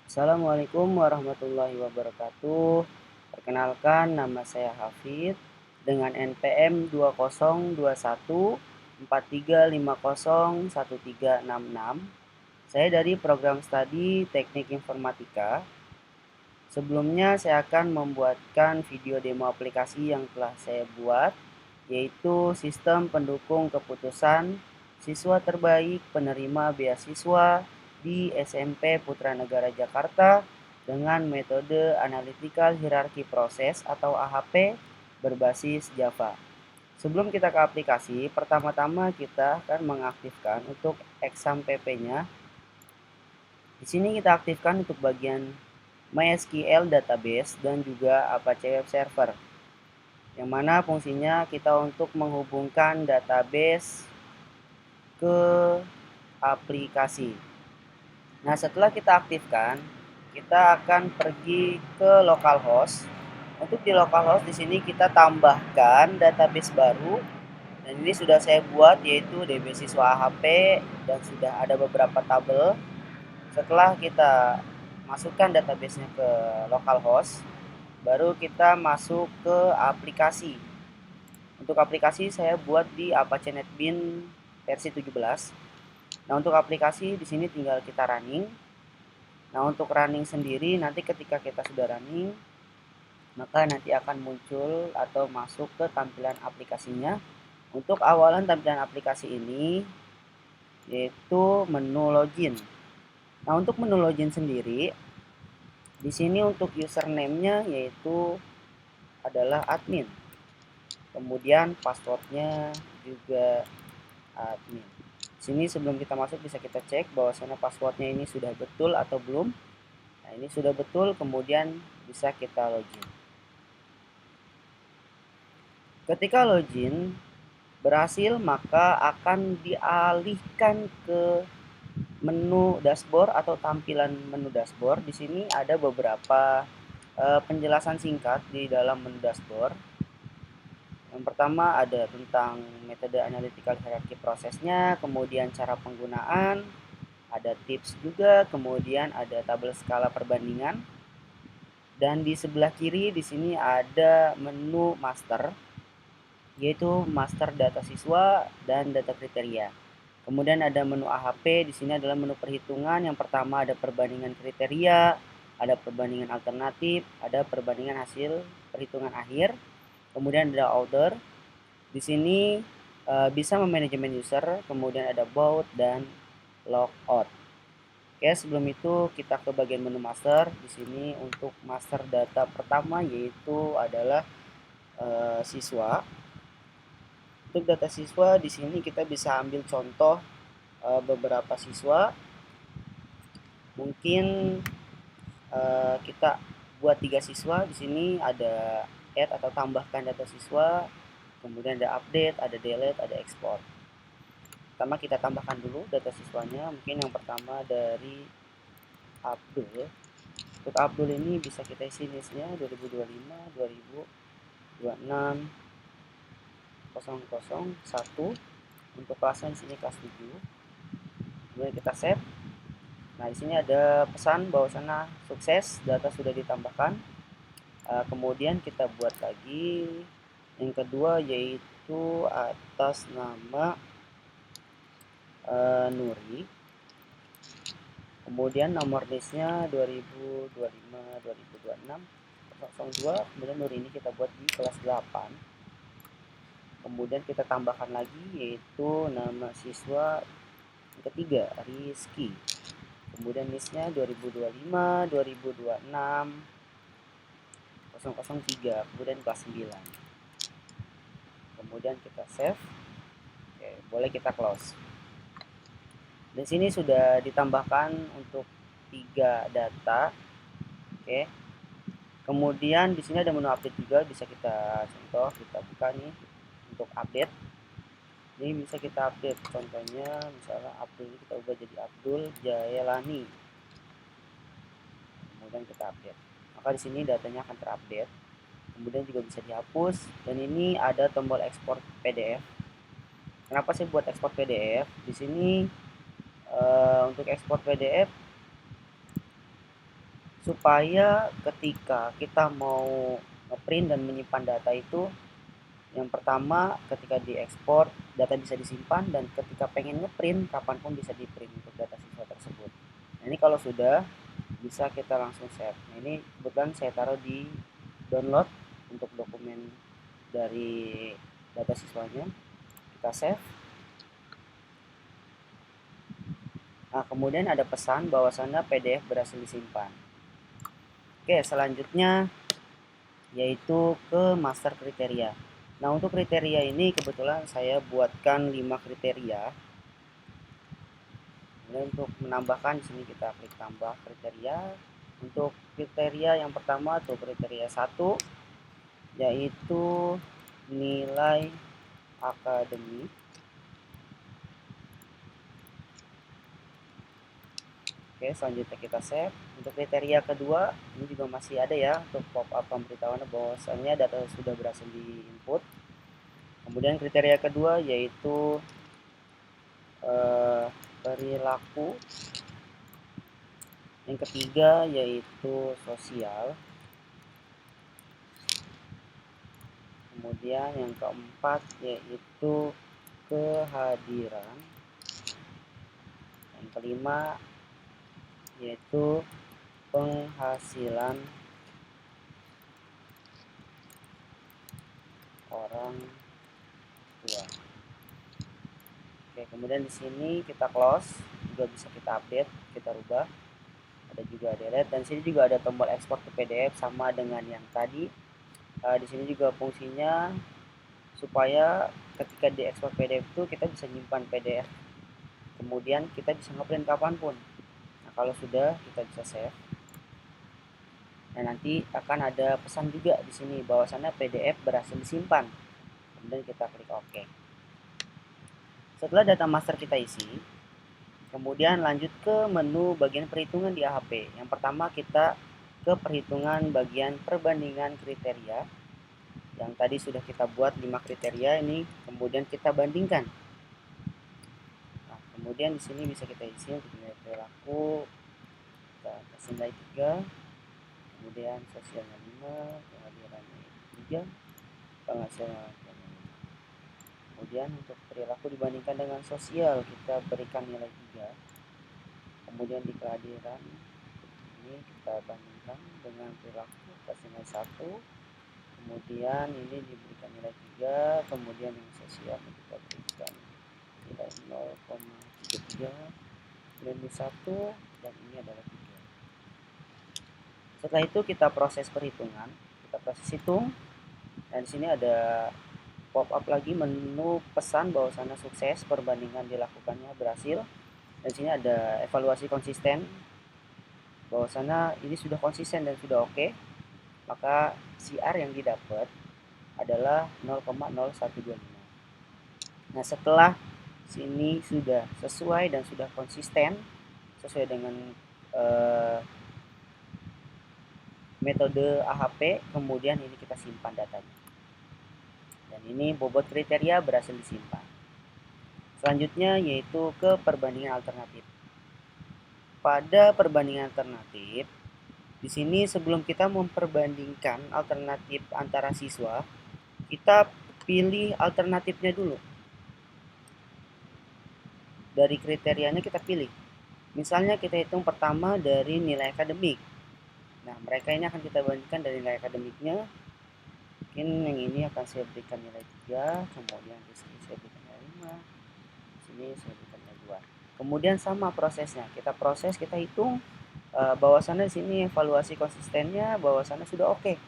Assalamualaikum warahmatullahi wabarakatuh. Perkenalkan, nama saya Hafid dengan NPM 202143501366. Saya dari program studi Teknik Informatika. Sebelumnya saya akan membuatkan video demo aplikasi yang telah saya buat, yaitu sistem pendukung keputusan siswa terbaik penerima beasiswa di SMP Putra Negara Jakarta dengan metode Analytical Hierarchy Process atau AHP berbasis Java. Sebelum kita ke aplikasi, pertama-tama kita akan mengaktifkan untuk exam PP-nya. Di sini kita aktifkan untuk bagian MySQL database dan juga Apache Web Server, yang mana fungsinya kita untuk menghubungkan database ke aplikasi. Nah, setelah kita aktifkan, kita akan pergi ke localhost. Untuk di localhost di sini kita tambahkan database baru, dan ini sudah saya buat, yaitu DB siswa AHP, dan sudah ada beberapa tabel. Setelah kita masukkan databasenya ke localhost, baru kita masuk ke aplikasi. Untuk aplikasi saya buat di Apache NetBeans versi 17. Nah, untuk aplikasi di sini tinggal kita running. Nah, untuk running sendiri nanti ketika kita sudah running, maka nanti akan muncul atau masuk ke tampilan aplikasinya. Untuk awalan tampilan aplikasi ini yaitu menu login. Nah, untuk menu login sendiri di sini untuk username-nya yaitu adalah admin. Kemudian passwordnya juga admin. Sini sebelum kita masuk bisa kita cek bahwasanya passwordnya ini sudah betul atau belum. Nah, ini sudah betul, kemudian bisa kita login. Ketika login berhasil, maka akan dialihkan ke menu dashboard atau tampilan menu dashboard. Di sini ada beberapa penjelasan singkat di dalam menu dashboard. Yang pertama ada tentang metode analytical hierarchy prosesnya, kemudian cara penggunaan, ada tips juga, kemudian ada tabel skala perbandingan. Dan di sebelah kiri di sini ada menu master, yaitu master data siswa dan data kriteria. Kemudian ada menu AHP, di sini adalah menu perhitungan. Yang pertama ada perbandingan kriteria, ada perbandingan alternatif, ada perbandingan hasil perhitungan akhir. Kemudian ada order. Di sini bisa memanajemen user, kemudian ada boot dan logout. Oke, sebelum itu kita ke bagian menu master. Di sini untuk master data pertama yaitu adalah siswa. Untuk data siswa di sini kita bisa ambil contoh beberapa siswa. Mungkin kita buat 3 siswa. Di sini ada add atau tambahkan data siswa, kemudian ada update, ada delete, ada export. Pertama kita tambahkan dulu data siswanya. Mungkin yang pertama dari Abdul. Untuk Abdul ini bisa kita isi listnya 2025, 2026, 001. Untuk kelasnya di sini kelas 7. Kemudian kita save. Nah, di sini ada pesan bahwasanya sukses, data sudah ditambahkan. Kemudian kita buat lagi yang kedua yaitu atas nama Nuri. Kemudian nomor listnya 2025, 2026, 002. Kemudian Nuri ini kita buat di kelas 8. Kemudian kita tambahkan lagi yaitu nama siswa yang ketiga, Rizky. Kemudian listnya 2025, 2026, 003. Kemudian kelas 9. Kemudian kita save. Oke, boleh kita close. Di sini sudah ditambahkan untuk 3 data. Oke. Kemudian di sini ada menu update juga, bisa kita contoh, kita buka nih untuk update. Ini bisa kita update, contohnya misalnya Abdul kita ubah jadi Abdul Jaelani. Kemudian kita update. Maka di sini datanya akan terupdate. Kemudian juga bisa dihapus, dan ini ada tombol ekspor PDF. Kenapa saya buat ekspor PDF? Di sini untuk ekspor PDF supaya ketika kita mau ngeprint dan menyimpan data itu, yang pertama ketika diekspor data bisa disimpan, dan ketika pengen ngeprint kapanpun bisa diprint untuk data siswa tersebut. Nah, ini kalau sudah bisa kita langsung save. Nah, ini kebetulan saya taruh di download untuk dokumen dari data siswanya. Kita save. Nah, kemudian ada pesan bahwasannya PDF berhasil disimpan. Oke, selanjutnya yaitu ke master kriteria. Nah, untuk kriteria ini kebetulan saya buatkan 5 kriteria. Kemudian untuk menambahkan di sini kita klik tambah kriteria. Untuk kriteria yang pertama tuh kriteria 1 yaitu nilai akademik. Oke, selanjutnya kita save. Untuk kriteria kedua, ini juga masih ada ya untuk pop-up pemberitahuan bahwasannya data sudah berhasil diinput. Kemudian kriteria kedua yaitu perilaku. Yang ketiga yaitu sosial. Kemudian yang keempat yaitu kehadiran. Yang kelima yaitu penghasilan orang tua. Oke, kemudian di sini kita close, juga bisa kita update, kita rubah. Ada juga delete, dan sini juga ada tombol ekspor ke PDF sama dengan yang tadi. Di sini juga fungsinya supaya ketika diekspor PDF itu kita bisa nyimpan PDF. Kemudian kita bisa ngeprint kapanpun. Nah, kalau sudah kita bisa save. Nah, nanti akan ada pesan juga di sini bahwasannya PDF berhasil disimpan. Kemudian kita klik OK. Setelah data master kita isi, kemudian lanjut ke menu bagian perhitungan di AHP. Yang pertama kita ke perhitungan bagian perbandingan kriteria. Yang tadi sudah kita buat 5 kriteria ini, kemudian kita bandingkan. Nah, kemudian di sini bisa kita isi untuk nilai perilaku, kita kasih nilai 3, kemudian sosialnya 5, kehadirannya 3, penghasilan. Kemudian untuk perilaku dibandingkan dengan sosial kita berikan nilai 3. Kemudian di kehadiran ini kita bandingkan dengan perilaku, kasih nilai 1. Kemudian ini diberikan nilai 3, kemudian yang sosial kita berikan nilai 0,33, nilai 1, dan ini adalah 3. Setelah itu kita proses perhitungan, kita proses hitung, dan di sini ada pop up lagi menu pesan bahwasannya sukses, perbandingan dilakukannya berhasil. Dan sini ada evaluasi konsisten, bahwasannya ini sudah konsisten dan sudah oke, maka CR yang didapat adalah 0,0125. Nah, setelah sini sudah sesuai dan sudah konsisten sesuai dengan metode AHP, kemudian ini kita simpan datanya. Dan ini bobot kriteria berhasil disimpan. Selanjutnya yaitu ke perbandingan alternatif. Pada perbandingan alternatif, di sini sebelum kita memperbandingkan alternatif antara siswa, kita pilih alternatifnya dulu. Dari kriterianya kita pilih. Misalnya kita hitung pertama dari nilai akademik. Nah, mereka ini akan kita bandingkan dari nilai akademiknya. Mungkin yang ini akan saya berikan nilai 3, kemudian di sini saya berikan nilai 5, di sini saya berikan nilai 2. Kemudian sama prosesnya, kita proses, kita hitung bahwasannya di sini evaluasi konsistennya bahwasannya sudah oke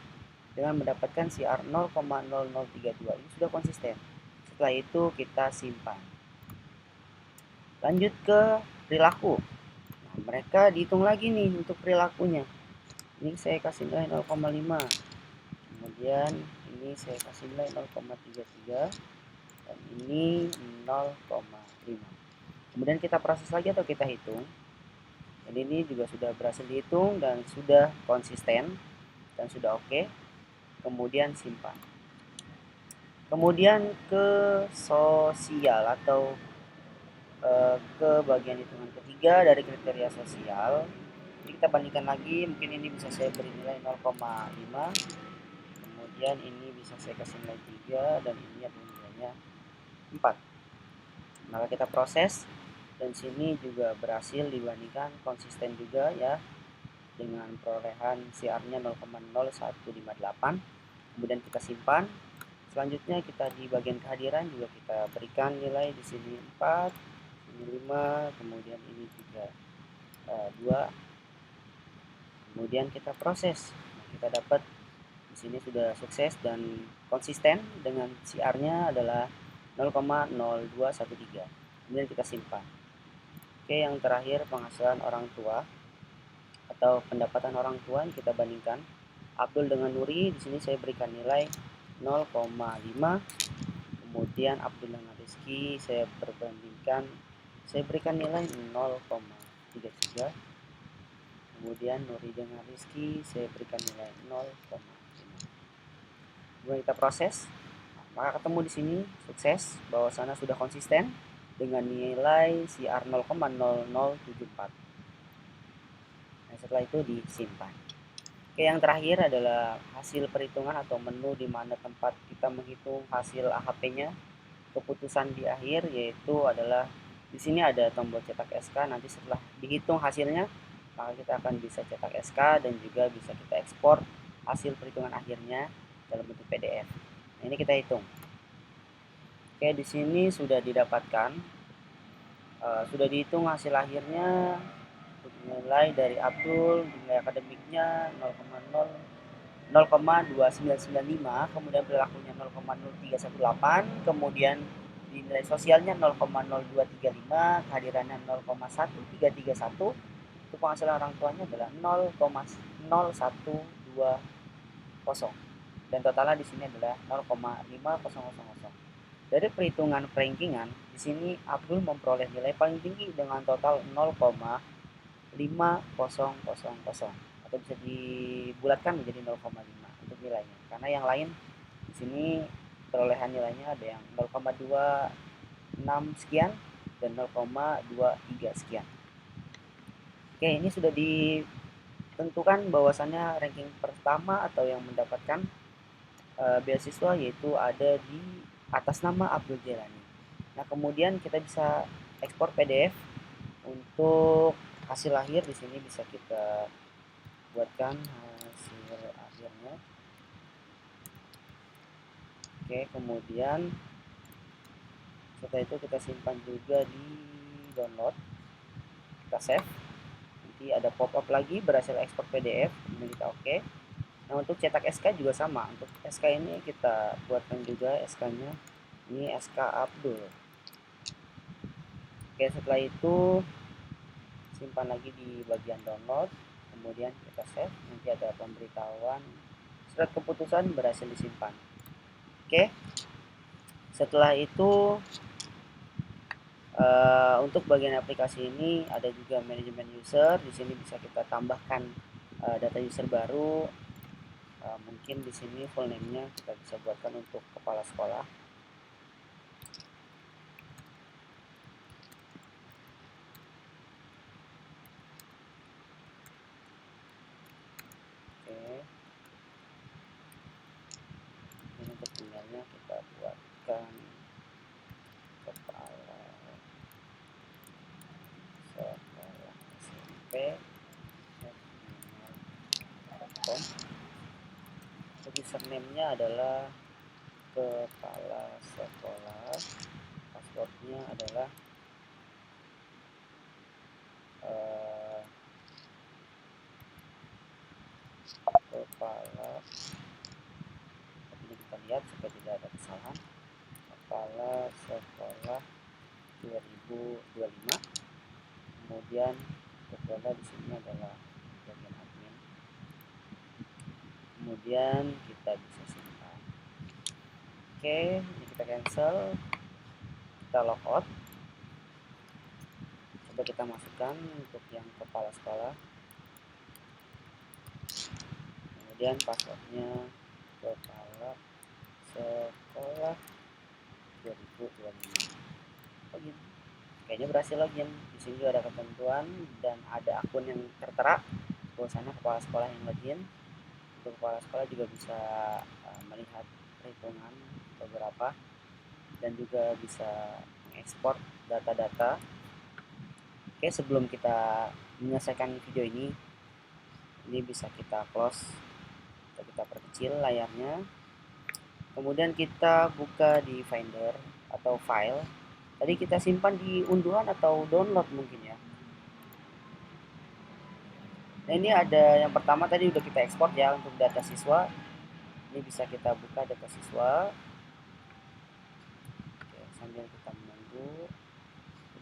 dengan mendapatkan CR 0,0032. Ini sudah konsisten. Setelah itu kita simpan. Lanjut ke perilaku. Nah, mereka dihitung lagi nih untuk perilakunya. Ini saya kasih nilai 0,5. Kemudian ini saya kasih nilai 0,33 dan ini 0,5. Kemudian kita proses lagi atau kita hitung. Dan ini juga sudah berhasil dihitung dan sudah konsisten dan sudah oke. Kemudian simpan. Kemudian ke sosial atau ke bagian hitungan ketiga dari kriteria sosial. Jadi kita bandingkan lagi, mungkin ini bisa saya beri nilai 0,5, kemudian ini bisa saya kasih nilai 3, dan ini adalah nilainya 4. Maka kita proses, dan sini juga berhasil dibandingkan, konsisten juga ya, dengan perolehan CR-nya 0,0158. Kemudian kita simpan. Selanjutnya kita di bagian kehadiran juga kita berikan nilai di sini 4, ini 5, kemudian ini juga 2. Kemudian kita proses. Nah, kita dapat di sini sudah sukses dan konsisten dengan CR-nya adalah 0,0213. Kemudian kita simpan. Oke, yang terakhir penghasilan orang tua atau pendapatan orang tua yang kita bandingkan. Abdul dengan Nuri, di sini saya berikan nilai 0,5. Kemudian Abdul dengan Rizky saya berikan nilai 0,33. Kemudian Nuri dengan Rizky saya berikan nilai 0,5. Kemudian kita proses, maka ketemu di sini sukses bahwa sana sudah konsisten dengan nilai CR 0,0074. Nah, setelah itu disimpan. Oke, yang terakhir adalah hasil perhitungan atau menu di mana tempat kita menghitung hasil AHP-nya. Keputusan di akhir yaitu adalah di sini ada tombol cetak SK. Nanti setelah dihitung hasilnya, maka kita akan bisa cetak SK dan juga bisa kita ekspor hasil perhitungan akhirnya dalam bentuk PDF. Nah, ini kita hitung. Oke, di sini sudah didapatkan, sudah dihitung hasil akhirnya. Nilai dari Abdul, nilai akademiknya 0,2995, kemudian perilakunya 0,0318, kemudian nilai sosialnya 0,0235, kehadirannya 0,1331, itu penghasilan orang tuanya adalah 0,0120, dan totalnya di sini adalah 0,5000. Dari perhitungan perankingan, di sini Abdul memperoleh nilai paling tinggi dengan total 0,5000, atau bisa dibulatkan menjadi 0,5 untuk nilainya. Karena yang lain di sini perolehan nilainya ada yang 0,26 sekian dan 0,23 sekian. Oke, ini sudah ditentukan bahwasannya ranking pertama atau yang mendapatkan beasiswa yaitu ada di atas nama Abdul Jelani. Nah, kemudian kita bisa ekspor PDF untuk hasil akhir. Di sini bisa kita buatkan hasil akhirnya. Oke, kemudian setelah itu kita simpan juga di download, kita save. Nanti ada pop-up lagi berhasil ekspor PDF, kemudian kita oke. Nah, untuk cetak SK juga sama. Untuk SK ini kita buatkan juga SK-nya. Ini SK Abdul. Oke, setelah itu simpan lagi di bagian download, kemudian kita save. Nanti ada pemberitahuan surat keputusan berhasil disimpan. Oke, setelah itu untuk bagian aplikasi ini ada juga manajemen user. Di sini bisa kita tambahkan data user baru. Mungkin di sini full name-nya kita bisa buatkan untuk kepala sekolah. Oke. Ini untuk emailnya kita buatkan kepala sekolah SMP. Untuk username-nya adalah kepala sekolah. Passwordnya adalah kepala, ini kita lihat supaya tidak ada kesalahan, kepala sekolah 2025. Kemudian kepala di sini adalah bagian admin. Kemudian kita bisa simpan. Oke, ini kita cancel, kita logout. Coba kita masukkan untuk yang kepala sekolah. Kemudian passwordnya kepala sekolah 2025. Begini. Kayaknya berhasil login. Di sini juga ada ketentuan dan ada akun yang tertera. Bahwasanya kepala sekolah yang login. Untuk kepala sekolah juga bisa melihat perhitungan beberapa dan juga bisa mengekspor data-data. Oke, sebelum kita menyelesaikan video ini bisa kita close atau kita perkecil layarnya. Kemudian kita buka di Finder atau file. Tadi kita simpan di unduhan atau download mungkin ya. Nah, ini ada yang pertama tadi udah kita ekspor ya untuk data siswa. Ini bisa kita buka data siswa. Oke, sambil kita menunggu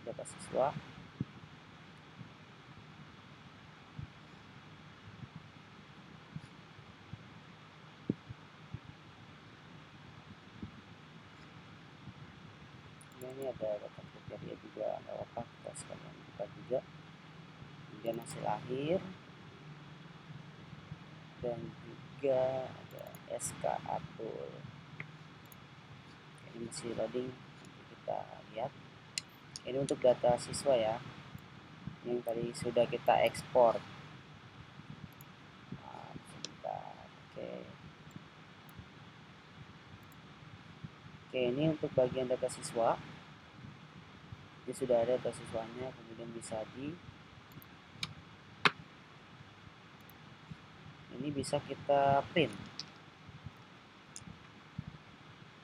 data siswa. Ini ada data kriteria juga, nggak apa-apa kita sekalian buka juga. Kemudian hasil akhir dan juga ada SK Abdul. Ini masih loading, nanti kita lihat. Ini untuk data siswa ya, yang tadi sudah kita ekspor. Nah, sebentar. Oke, ini untuk bagian data siswa. Ini sudah ada data siswanya, kemudian bisa ini bisa kita print.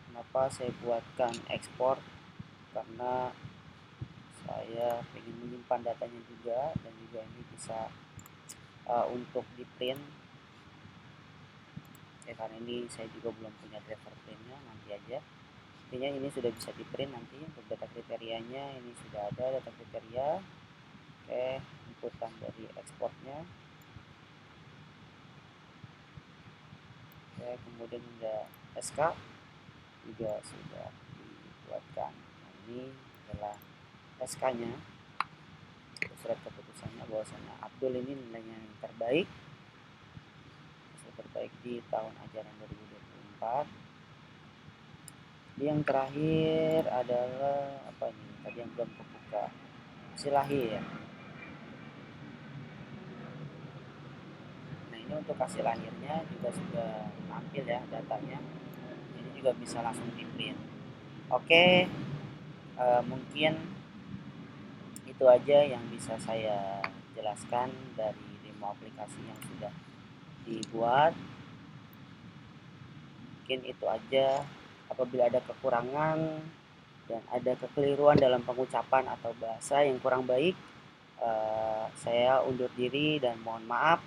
Kenapa saya buatkan ekspor? Karena saya ingin menyimpan datanya juga, dan juga ini bisa untuk di print. Karena ini saya juga belum punya driver printnya, nanti aja. Intinya ini sudah bisa di print nanti. Untuk data kriterianya ini sudah ada data kriteria. Oke, inputan dari ekspornya. Oke, kemudian ada SK juga sudah dibuatkan. Nah, ini adalah SK-nya, surat keputusannya, bahwasanya Abdul ini nilainya yang terbaik di tahun ajaran 2024. Yang terakhir adalah apa ini? Tadi yang belum terbuka, hasil akhir ya. Nah, ini untuk hasil akhirnya juga sudah tampil ya datanya. Ini juga bisa langsung di print. Oke, mungkin itu aja yang bisa saya jelaskan dari demo aplikasi yang sudah dibuat. Mungkin itu aja. Apabila ada kekurangan dan ada kekeliruan dalam pengucapan atau bahasa yang kurang baik, saya undur diri dan mohon maaf.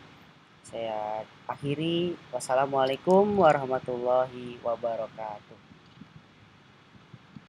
Saya akhiri. Wassalamualaikum warahmatullahi wabarakatuh.